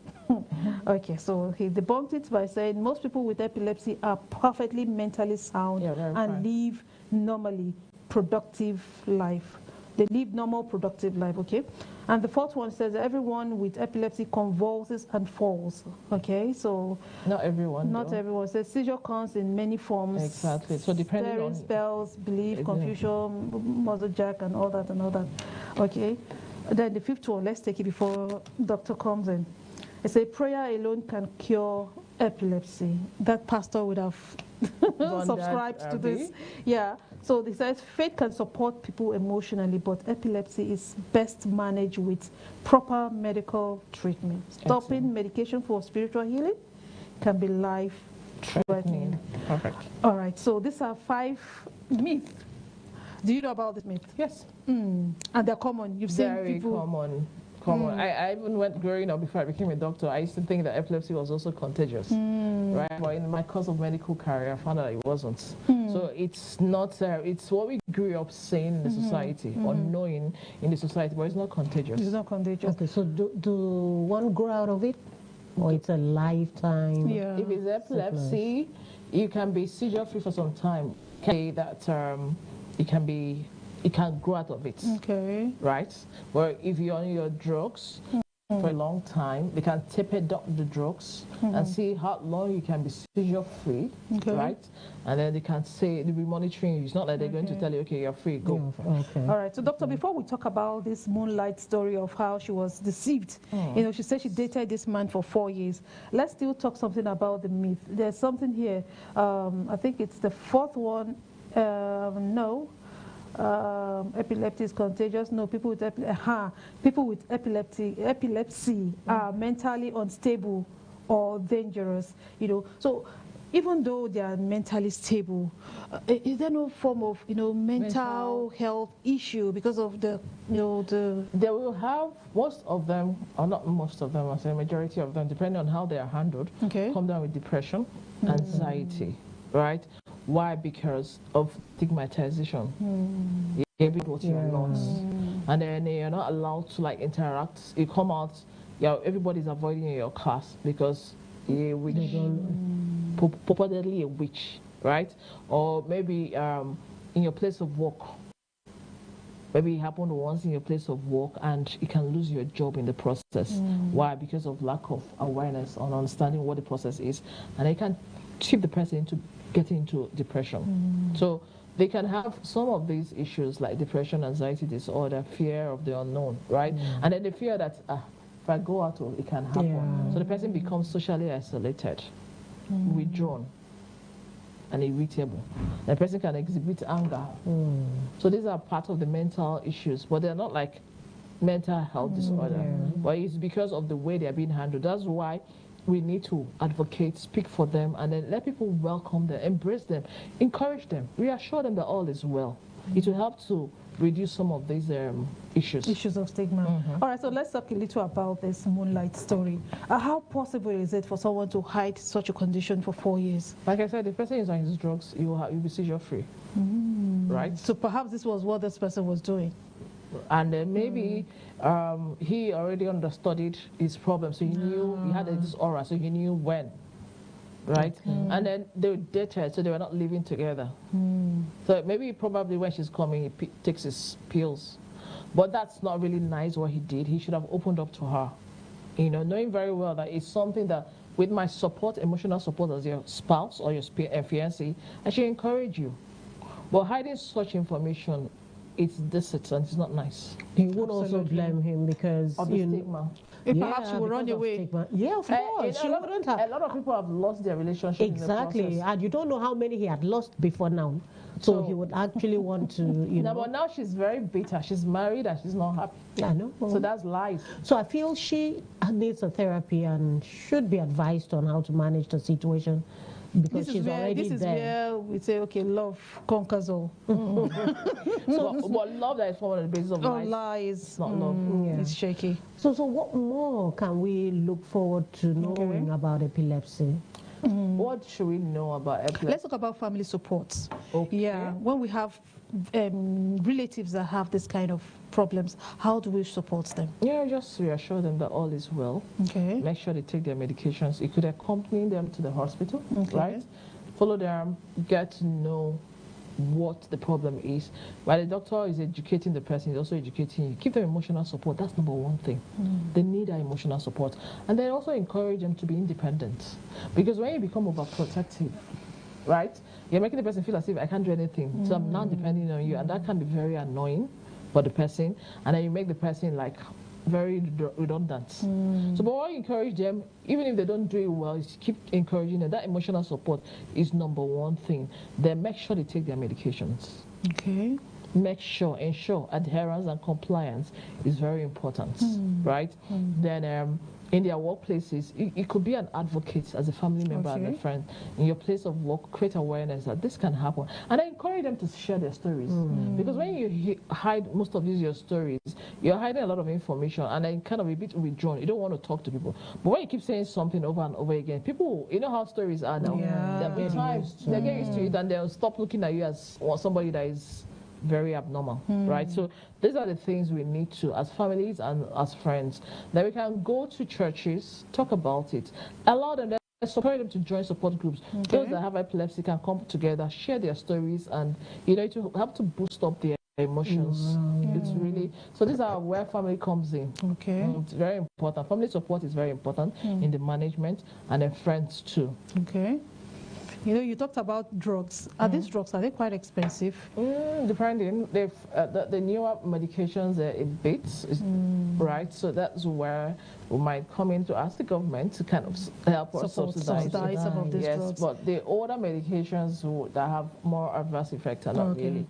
A: Okay, so he debunked it by saying most people with epilepsy are perfectly mentally sound and live normally productive life. They live normal, productive life, okay? And the fourth one says everyone with epilepsy convulses and falls, okay? So
F: not everyone.
A: Not everyone. It says seizure comes in many forms.
F: Exactly. So depending on
A: spells, belief, confusion, muzzle jack, and all that and all that, okay? Then the fifth one, let's take it before doctor comes in. It's a prayer alone can cure epilepsy. That pastor would have subscribed to this. Yeah. So it says faith can support people emotionally, but epilepsy is best managed with proper medical treatment. Stopping medication for spiritual healing can be life-threatening.
F: Perfect.
A: All right. So these are 5 myths. Do you know about this myth?
F: Yes.
A: And they're common. You've seen people.
F: Very common. I even went growing up before I became a doctor. I used to think that epilepsy was also contagious, right? But in my course of medical career, I found out it wasn't. So it's not. It's what we grew up saying in the society or knowing in the society, but it's not contagious.
A: It's not contagious.
B: Okay, so do one grow out of it, or it's a lifetime?
A: Yeah.
F: If it's epilepsy, you can be seizure free for some time. say that it can grow out of it.
A: Okay.
F: Right? Where if you're on your drugs for a long time, they can taper down the drugs and see how long you can be seizure free.
A: Okay.
F: Right? And then they can say they'll be monitoring you. It's not like they're going to tell you, okay, you're free, go.
B: Yeah, okay.
A: All right. So, doctor, before we talk about this Moonlight story of how she was deceived, you know, she said she dated this man for 4 years. Let's still talk something about the myth. There's something here. I think it's the fourth one. No. Epilepsy is contagious. No, people with epilepsy are mentally unstable or dangerous. You know, so even though they are mentally stable, is there no form of mental health issue because of the
F: They will have, most of them, or not most of them, I say majority of them, depending on how they are handled, come down with depression, anxiety, right? Why? Because of stigmatization. You're what you're not. And then you're not allowed to like interact. You come out, everybody's avoiding your class because you're a witch. Purportedly a witch, right? Or maybe in your place of work. Maybe it happened once in your place of work and you can lose your job in the process. Why? Because of lack of awareness on understanding what the process is. And it can tip the person into getting into depression. So they can have some of these issues like depression, anxiety disorder, fear of the unknown, right? And then the fear that if I go out, it can happen. So the person becomes socially isolated, withdrawn, and irritable. The person can exhibit anger. So these are part of the mental issues, but they're not like mental health disorder. But it's because of the way they're being handled. That's why we need to advocate, speak for them, and then let people welcome them, embrace them, encourage them, reassure them that all is well. It will help to reduce some of these issues of stigma.
A: All right, so let's talk a little about this Moonlight story. How possible is it for someone to hide such a condition for 4 years?
F: Like I said, the person is on his drugs, you'll be seizure free, right?
A: So perhaps this was what this person was doing.
F: And then maybe he already understudied his problem, so he knew he had this aura, so he knew when, right? And then they were dated, so they were not living together. So maybe probably when she's coming, he takes his pills. But that's not really nice what he did. He should have opened up to her, knowing very well that it's something that with my support, emotional support as your spouse or your fiancé, I should encourage you. But hiding such information, it's deceit and it's not nice.
B: You would also blame him because
F: of the stigma.
A: Perhaps she will run away.
B: Yeah, of course.
F: A lot of people have lost their relationship.
B: Exactly,
F: in the process.
B: and you don't know how many he had lost before now. So he would actually want to,
F: But now she's very bitter. She's married and she's not happy.
B: I know.
F: So that's lies.
B: So I feel she needs a therapy and should be advised on how to manage the situation. Because she's already there.
A: This is where we say, okay, love conquers all.
F: But love that is formed on the basis of lies.
A: Lies.
F: It's not love.
A: It's shaky.
B: So what more can we look forward to knowing about epilepsy?
F: What should we know about epilepsy?
A: Let's talk about family support.
F: Okay.
A: Yeah, when we have relatives that have this kind of problems, how do we support them?
F: Yeah, just reassure them that all is well.
A: Okay.
F: Make sure they take their medications. You could accompany them to the hospital, right? Follow them, get to know what the problem is. While the doctor is educating the person, he's also educating you. Give them emotional support. That's number one thing. They need that emotional support. And then also encourage them to be independent. Because when you become overprotective, right, you're making the person feel as if I can't do anything. So I'm now depending on you. And that can be very annoying for the person. And then you make the person like very redundant. So but what you encourage them, even if they don't do it well, is keep encouraging them. That emotional support is number one thing. Then make sure they take their medications.
A: Okay.
F: Ensure adherence and compliance is very important, right? Then in their workplaces, it could be an advocate as a family member and a friend. In your place of work, create awareness that this can happen. And I encourage them to share their stories. Because when you hide most of these your stories, you're hiding a lot of information and then kind of a bit withdrawn. You don't want to talk to people. But when you keep saying something over and over again, people, you know how stories are now. There'll be times they get used to it and they'll stop looking at you as somebody that is very abnormal, right? So these are the things we need to, as families and as friends, that we can go to churches, talk about it, allow them. encourage them to join support groups.
A: Okay.
F: Those that have epilepsy can come together, share their stories, and to help to boost up their emotions. It's really, so these are where family comes in.
A: Okay.
F: It's very important. Family support is very important in the management, and then friends too.
A: Okay. You talked about drugs. Are these drugs, are they quite expensive?
F: Depending. The newer medications are a bit, right? So that's where we might come in to ask the government to kind of help us subsidize
A: some of these drugs.
F: But the older medications that have more adverse effects are not really.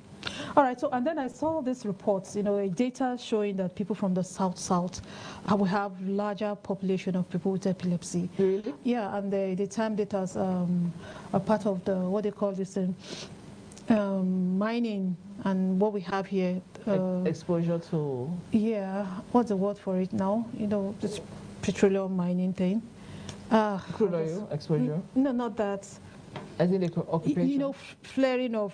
A: All right, so and then I saw this report, a data showing that people from the South will have larger population of people with epilepsy.
F: Really?
A: Yeah, and they termed it as a part of the, what they call this, mining, and what we have here.
F: Exposure to...
A: Yeah, what's the word for it now? This petroleum mining thing.
F: Crude oil exposure?
A: No, not that.
F: I think the occupation.
A: Flaring of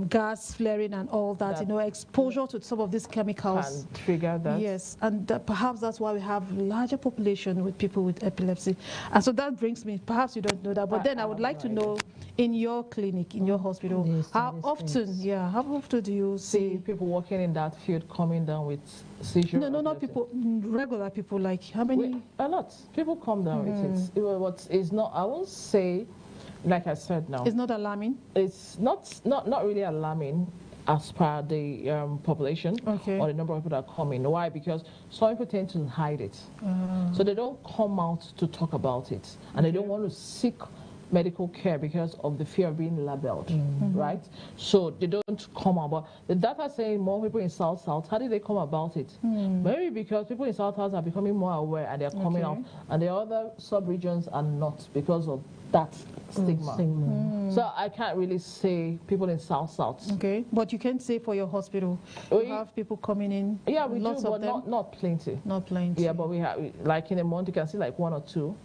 A: gas, flaring and all that, exposure to some of these chemicals.
F: Can trigger that.
A: Yes, and perhaps that's why we have larger population with people with epilepsy. And so that brings me, perhaps you don't know that, but then I would like to know, in your clinic, in your hospital, how often do you see
F: people working in that field coming down with seizure?
A: No, not people, regular people, like how many?
F: A lot. People come down with it. What is not, I won't say, like I said now.
A: It's not alarming?
F: It's not really alarming as per the population or the number of people that come in. Why? Because some people tend to hide it. So they don't come out to talk about it. And they don't want to seek medical care because of the fear of being labeled, right? So they don't come out. But the data saying more people in South, how did they come about it? Maybe because people in South are becoming more aware and they're coming out, and the other sub-regions are not because of that stigma. So I can't really say people in South.
A: Okay, but you can say for your hospital, you have people coming in.
F: Yeah, we do, but not plenty.
A: Not plenty.
F: Yeah, but we have, like in a month, you can see like 1 or 2,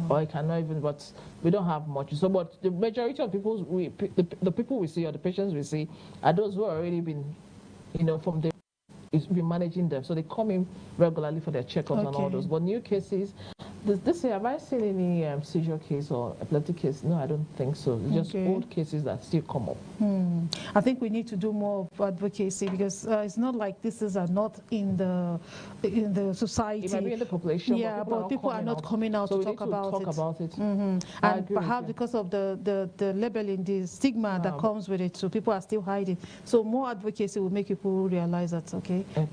F: or I cannot even. But we don't have much. So, but the majority of people the people we see or the patients we see are those who have already been, from the. Been managing them, so they come in regularly for their checkups and all those. But new cases, this year, have I seen any seizure case or epileptic case? No, I don't think so. It's just old cases that still come up.
A: I think we need to do more of advocacy, because it's not like this is not in the society.
F: It might be in the population.
A: Yeah, but people are not coming out to talk about it. And perhaps because of the labeling, the stigma that comes with it, so people are still hiding. So more advocacy will make people realize that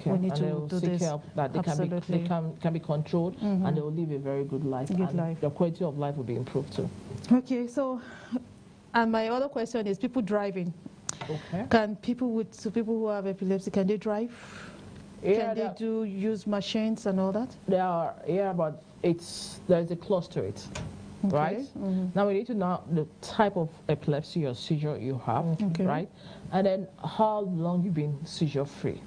A: we need to do this.
F: Help that they can be controlled, and they will live a very good life. Their quality of life will be improved too.
A: Okay, so, and my other question is people driving.
F: Okay.
A: Can people who have epilepsy, can they drive?
F: Yeah,
A: can they use machines and all that?
F: There are, but there's a clause to it. Right? Now we need to know the type of epilepsy or seizure you have, right? And then how long you've been seizure free.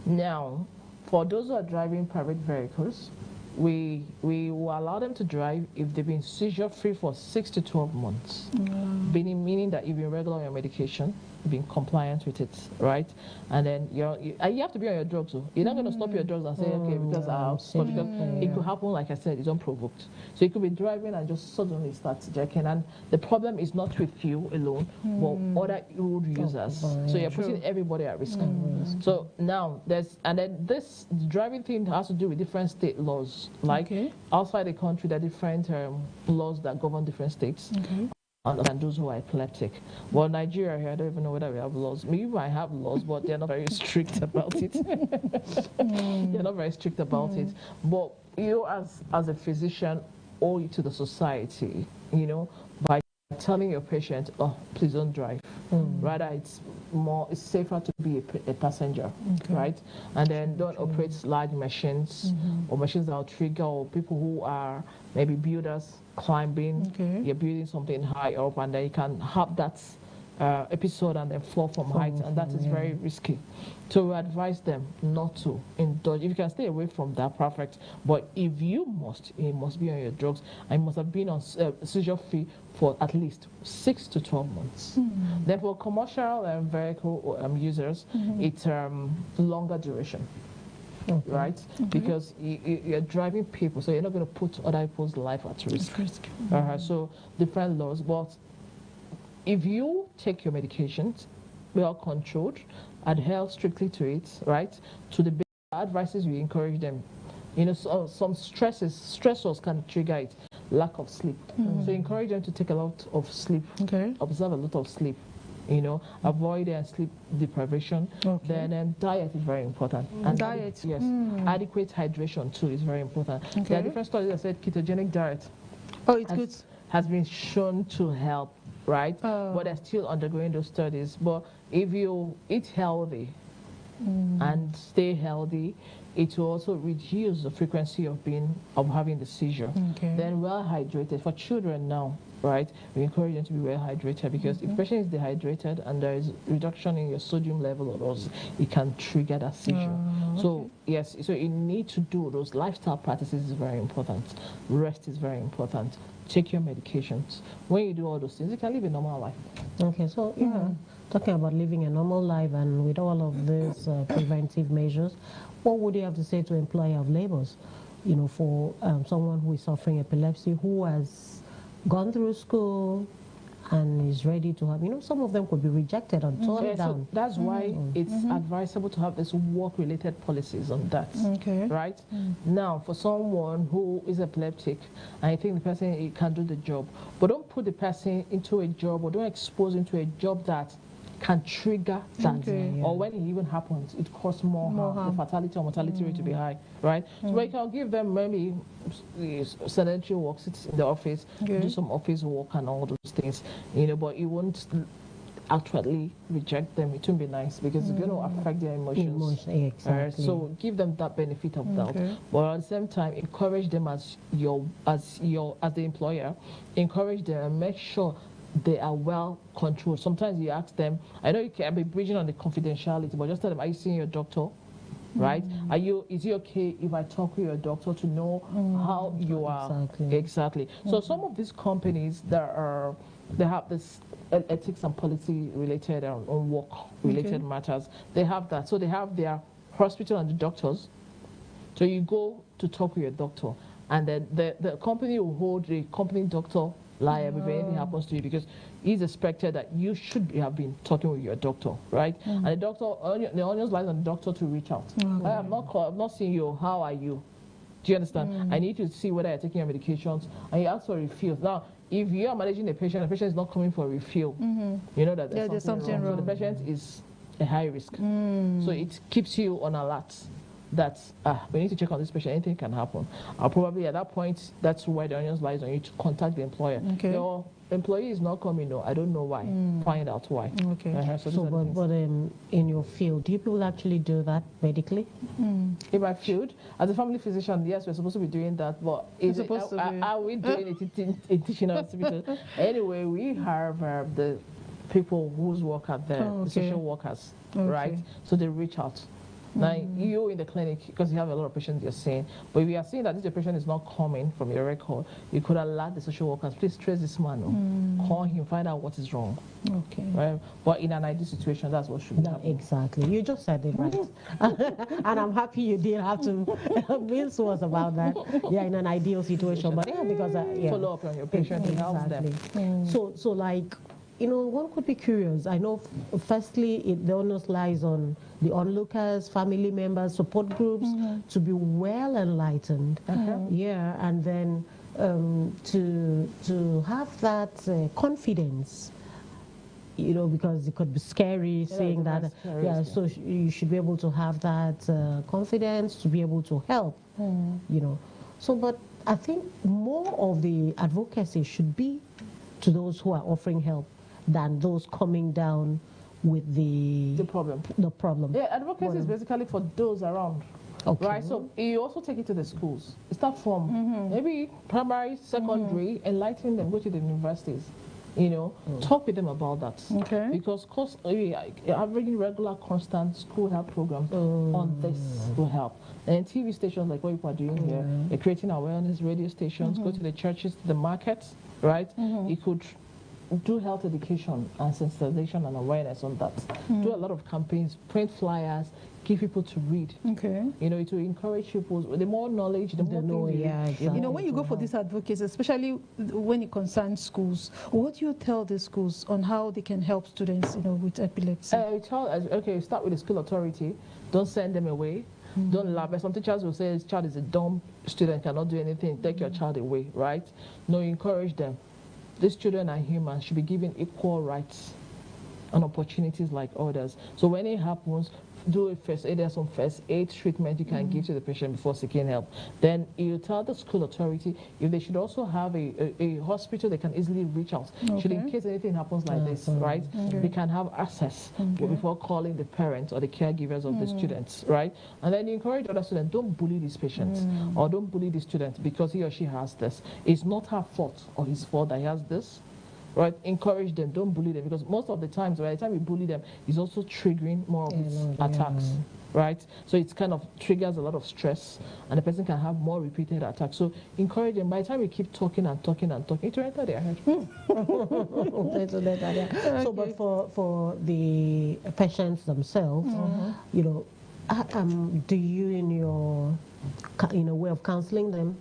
F: Now, for those who are driving private vehicles, we will allow them to drive if they've been seizure free for 6 to 12 months. Meaning that you've been regular on your medication, you've been compliant with it, right? And then you have to be on your drugs. So you're not going to stop your drugs and say, okay, because I'll stop, because it could happen, like I said, it's unprovoked. So you could be driving and just suddenly start jerking, and the problem is not with you alone, but other road users. So you're putting everybody at risk. So now this driving thing has to do with different state laws. Like outside the country, there are different laws that govern different states. And those who are epileptic. Well, Nigeria here, I don't even know whether we have laws. Maybe I have laws, but they're not very strict about it. They're not very strict about it. But you, as a physician, owe it to the society, by telling your patient, oh, please don't drive. Rather, it's safer to be a passenger, right? And then don't operate large machines or machines that will trigger, or people who are maybe builders climbing, you're building something high up, and then you can have that episode and then fall from height, and that is very risky. So we advise them not to indulge. If you can stay away from that, perfect. But if you must be on your drugs, and you must have been on seizure free for at least 6 to 12 months. Then for commercial vehicle users, it's longer duration. right? Because you're driving people, so you're not going to put other people's life at risk. So different laws, but if you take your medications well controlled, adhere strictly to it, right? To the advices, we encourage them. You know, so, some stressors can trigger it. Lack of sleep. So encourage them to take a lot of sleep. Observe a lot of sleep. You know, avoid sleep deprivation. Then diet is very important. And
A: diet.
F: Yes. Adequate hydration too is very important. There are different studies that said ketogenic diet.
A: Oh, it's good.
F: Has been shown to help, right? But they're still undergoing those studies. But if you eat healthy and stay healthy, it will also reduce the frequency of having the seizure. Then well hydrated for children now, right? We encourage them to be well hydrated because if the patient is dehydrated and there is reduction in your sodium level or those, it can trigger that seizure. So yes, so you need to do those lifestyle practices is very important. Rest is very important. Take your medications. When you do all those things, you can live a normal life.
B: Okay, so talking about living a normal life and with all of these preventive measures, what would you have to say to employer of labors, you know, for someone who is suffering epilepsy, who has gone through school and is ready to have, you know, some of them could be rejected and turned down.
F: So that's why it's advisable to have this work-related policies on that, right? Now, for someone who is epileptic, I think the person can do the job, but don't put the person into a job or don't expose him to a job that can trigger that, or when it even happens, it causes more harm. The fatality or mortality rate to be high, right? So you can give them maybe sedentary work, sit in the office, do some office work and all those things, you know, but you won't actually reject them. It won't be nice because it's going to affect their emotions.
B: Exactly.
F: So give them that benefit of doubt, but at the same time, encourage them as the employer, encourage them and make sure they are well controlled. Sometimes you ask them, I know you can be bridging on the confidentiality, but just tell them, are you seeing your doctor? Right? Is it okay if I talk with your doctor to know how you are? Exactly. So some of these companies they have this ethics and policy related on work related matters. They have that. So they have their hospital and the doctors. So you go to talk with your doctor, and then the company will hold the company doctor liable if anything happens to you, because it's expected that you should have been talking with your doctor, right? And the doctor, the onus lies on the doctor to reach out. I'm not seeing you. How are you? Do you understand? I need to see whether you're taking your medications, and you ask for refills. Now, if you are managing the patient is not coming for a refill, you know that there's something wrong. So the patient is a high risk. So it keeps you on alert. That we need to check on this patient, anything can happen. Probably at that point, that's where the onus lies on you to contact the employer. Your employee is not coming, no, I don't know why. Find out why.
B: But in your field, do you people actually do that medically?
F: In my field, as a family physician, yes, we're supposed to be doing that, but are we doing it in teaching hospital? Anyway, we have the people whose work are there, the social workers, right? So they reach out. Now, you in the clinic, because you have a lot of patients you're seeing, but if you are seeing that this patient is not coming from your record, you could alert the social workers, please trace this man, call him, find out what is wrong. Right? But in an ideal situation, that's what should be happening.
B: Exactly. You just said it right. And I'm happy you didn't have to mince words about that. Yeah, in an ideal situation. But because
F: follow up on your patient, it helps them.
B: So like, you know, one could be curious. I know, firstly, the onus lies on the onlookers, family members, support groups to be well enlightened. And then to have that confidence, you know, because it could be scary saying that. So you should be able to have that confidence to be able to help, you know. So, but I think more of the advocacy should be to those who are offering help than those coming down with the problem.
F: Yeah, advocacy is basically for those around. Right, so you also take it to the schools. Start from maybe primary, secondary, enlighten them, go to the universities. You know, talk with them about that. Because having regular, constant school health programs on this will help. And TV stations like what you are doing here, they're creating awareness, radio stations, go to the churches, to the markets, right? You could do health education and sensitization and awareness on that. Do a lot of campaigns, print flyers, give people to read.
A: Okay.
F: You know, to encourage people. The more knowledge, the more
B: know,
F: things
B: yeah, exactly.
A: You know, when you go for these advocates, especially when it concerns schools, what do you tell the schools on how they can help students, you know, with epilepsy?
F: Okay, start with the school authority. Don't send them away. Don't laugh. Some teachers will say, this child is a dumb student, cannot do anything. Take your child away, right? No, encourage them. These children are human, should be given equal rights and opportunities like others. So when it happens, do a first aid. There's some first aid treatment you can give to the patient before seeking help. Then you tell the school authority if they should also have a hospital they can easily reach out. Should in case anything happens like this, right? They can have access before calling the parents or the caregivers of the students, right? And then you encourage other students, don't bully these patients or don't bully the student because he or she has this. It's not her fault or his fault that he has this. Right, encourage them, don't bully them, because most of the times, by the time you bully them, it's also triggering more of these attacks, right? So it kind of triggers a lot of stress, and the person can have more repeated attacks. So encourage them. By the time you keep talking and talking and talking, it will enter their head.
B: So, but for the patients themselves, you know, do you, in your way of counseling them,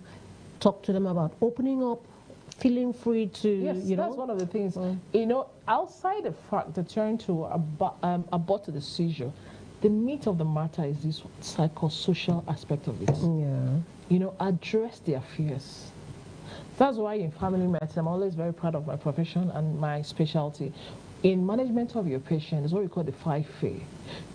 B: talk to them about opening up? Feeling free to,
F: yes,
B: you know?
F: that's one of the things. You know, outside the fact that trying to abort the seizure, the meat of the matter is this psychosocial aspect of it.
B: Yeah.
F: You know, address their fears. That's why in family medicine, I'm always very proud of my profession and my specialty. In management of your patient, is what we call the 5-phase.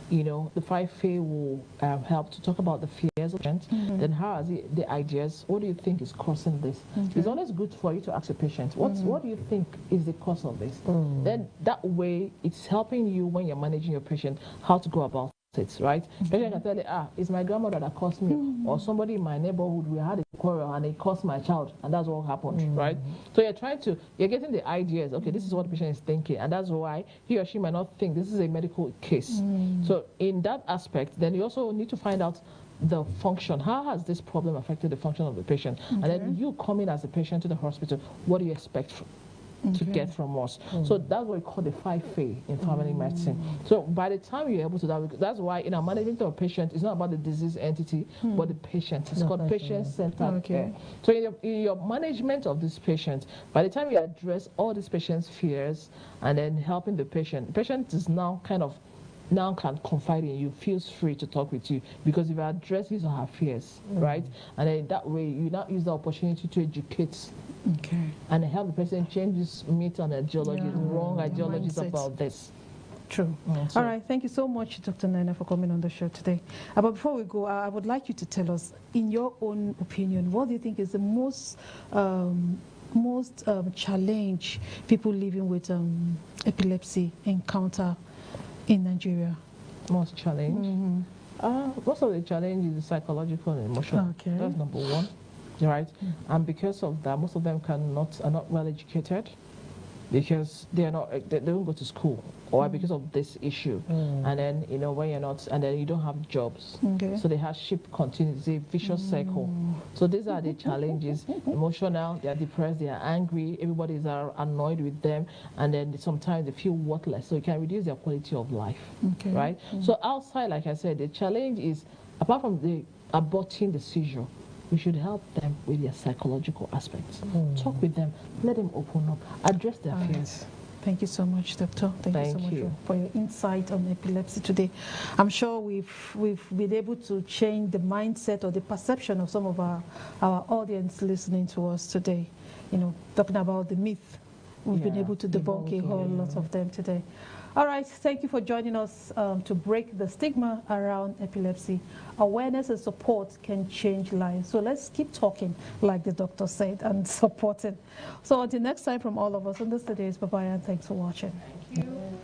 F: You know, the 5-phase will help to talk about the fears of the patient. Then how is the ideas? What do you think is causing this? It's always good for you to ask a patient, what do you think is the cause of this? Then that way, it's helping you when you're managing your patient, how to go about it, right? Patient can tell you, it's my grandmother that caused me, or somebody in my neighborhood, we had a quarrel and it caused my child, and that's what happened, right? So you're getting the ideas, okay, this is what the patient is thinking, and that's why he or she might not think this is a medical case. So in that aspect, then you also need to find out the function. How has this problem affected the function of the patient? And then you come in as a patient to the hospital, what do you expect to get from us? So that's what we call the 5-phase in family medicine. So by the time you're able to that, that's why in our management of a patient, it's not about the disease entity, but the patient. It's called patient-centered care. So in your management of this patient, by the time you address all these patient's fears and then helping the patient is now can confide in you, feels free to talk with you because you've addressed his or her fears, right? And then that way, you now use the opportunity to educate and help the person change this myth and ideologies, wrong ideologies about this.
A: True. All right. Thank you so much, Dr. Nana, for coming on the show today. But before we go, I would like you to tell us, in your own opinion, what do you think is the most challenge people living with epilepsy encounter in Nigeria?
F: Most challenge? Most of the challenge is psychological and emotional. That's number one, right? And because of that, most of them are not well educated because they don't go to school, or because of this issue. And then, you know, when you're not, and then you don't have jobs. So the hardship continues, it's a vicious cycle. So these are the challenges. Emotional, they are depressed, they are angry, everybody is annoyed with them, and then sometimes they feel worthless. So it can reduce their quality of life, right? So outside, like I said, the challenge is, apart from the aborting the seizure, we should help them with their psychological aspects. Talk with them, let them open up, address their fears.
A: Thank you so much, Doctor. Thank you so much for your insight on epilepsy today. I'm sure we've been able to change the mindset or the perception of some of our audience listening to us today. You know, talking about the myth. We've been able to debunk a whole lot of them today. All right, thank you for joining us to break the stigma around epilepsy. Awareness and support can change lives. So let's keep talking, like the doctor said, and supporting. So until next time, from all of us on this today's, bye-bye, and thanks for watching.
F: Thank you.